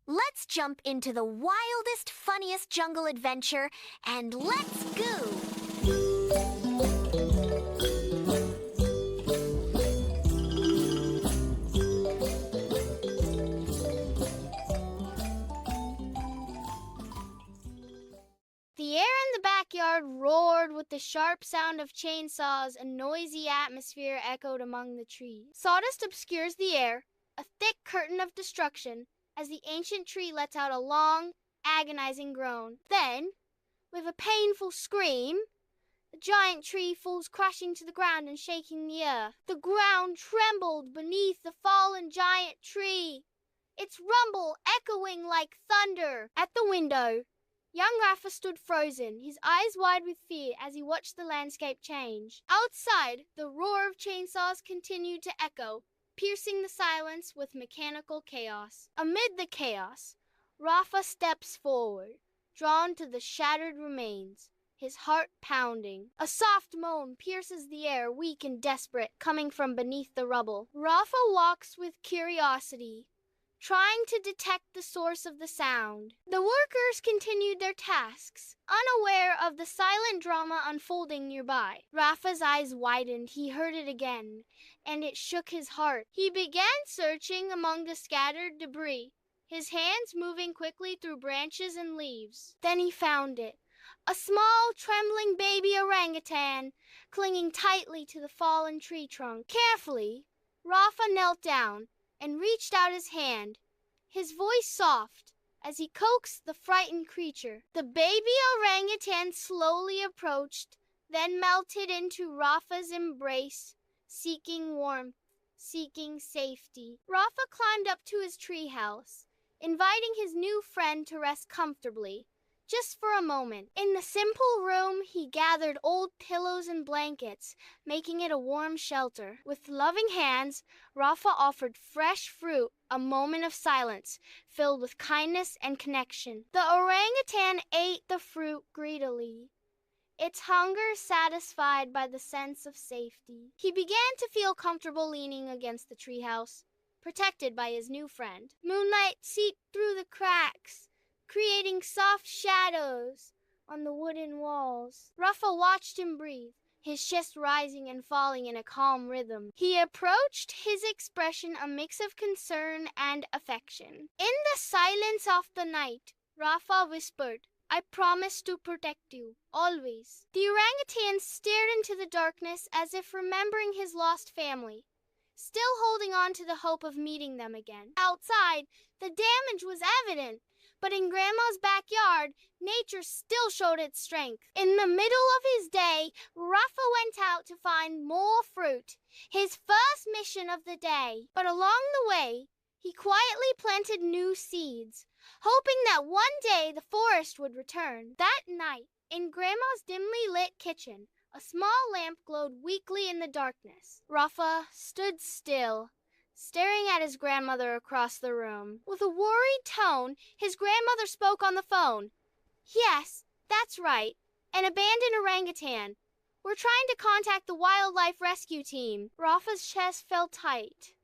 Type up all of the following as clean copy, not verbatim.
Let's jump into the wildest, funniest jungle adventure, and let's go! The air in the backyard roared with the sharp sound of chainsaws. A noisy atmosphere echoed among the trees. Sawdust obscures the air, a thick curtain of destruction, as the ancient tree lets out a long, agonizing groan. Then, with a painful scream, the giant tree falls crashing to the ground and shaking the earth. The ground trembled beneath the fallen giant tree, its rumble echoing like thunder. At the window, young Rafa stood frozen, his eyes wide with fear as he watched the landscape change. Outside, the roar of chainsaws continued to echo, piercing the silence with mechanical chaos. Amid the chaos, Rafa steps forward, drawn to the shattered remains, his heart pounding. A soft moan pierces the air, weak and desperate, coming from beneath the rubble. Rafa walks with curiosity, trying to detect the source of the sound. The workers continued their tasks, unaware of the silent drama unfolding nearby. Rafa's eyes widened. He heard it again, and it shook his heart. He began searching among the scattered debris, his hands moving quickly through branches and leaves. Then he found it, a small, trembling baby orangutan, clinging tightly to the fallen tree trunk. Carefully, Rafa knelt down and reached out his hand, his voice soft, as he coaxed the frightened creature. The baby orangutan slowly approached, then melted into Rafa's embrace, seeking warmth, seeking safety. Rafa climbed up to his treehouse, inviting his new friend to rest comfortably, just for a moment. In the simple room, he gathered old pillows and blankets, making it a warm shelter. With loving hands, Rafa offered fresh fruit, a moment of silence filled with kindness and connection. The orangutan ate the fruit greedily, its hunger satisfied by the sense of safety. He began to feel comfortable leaning against the treehouse, protected by his new friend. Moonlight seeped through the cracks, creating soft shadows on the wooden walls. Rafa watched him breathe, his chest rising and falling in a calm rhythm. He approached, his expression a mix of concern and affection. In the silence of the night, Rafa whispered, "I promise to protect you, always." The orangutan stared into the darkness as if remembering his lost family, still holding on to the hope of meeting them again. Outside, the damage was evident, but in Grandma's backyard, nature still showed its strength. In the middle of his day, Rafa went out to find more fruit, his first mission of the day. But along the way, he quietly planted new seeds, hoping that one day the forest would return. That night, in Grandma's dimly lit kitchen, a small lamp glowed weakly in the darkness. Rafa stood still, staring at his grandmother across the room. With a worried tone, his grandmother spoke on the phone. "Yes, that's right. An abandoned orangutan. We're trying to contact the wildlife rescue team." Rafa's chest felt tight.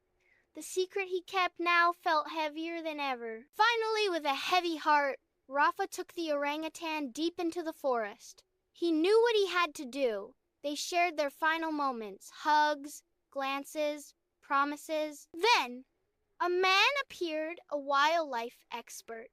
The secret he kept now felt heavier than ever. Finally, with a heavy heart, Rafa took the orangutan deep into the forest. He knew what he had to do. They shared their final moments, hugs, glances, promises. Then, a man appeared, a wildlife expert,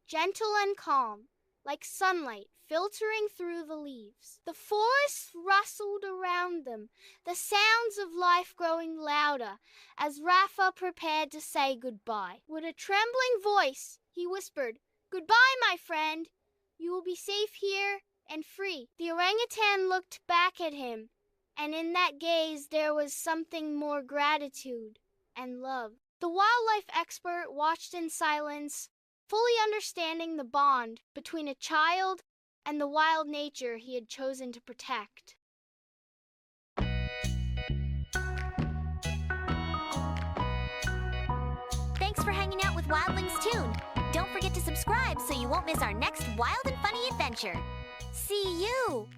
gentle and calm, like sunlight filtering through the leaves. The forest rustled around them, the sounds of life growing louder as Rafa prepared to say goodbye. With a trembling voice, he whispered, "Goodbye, my friend. You will be safe here and free." The orangutan looked back at him, and in that gaze there was something more gratitude and love. The wildlife expert watched in silence, fully understanding the bond between a child and the wild nature he had chosen to protect. Thanks for hanging out with Wildlings Toon. Don't forget to subscribe so you won't miss our next wild and funny adventure. See you!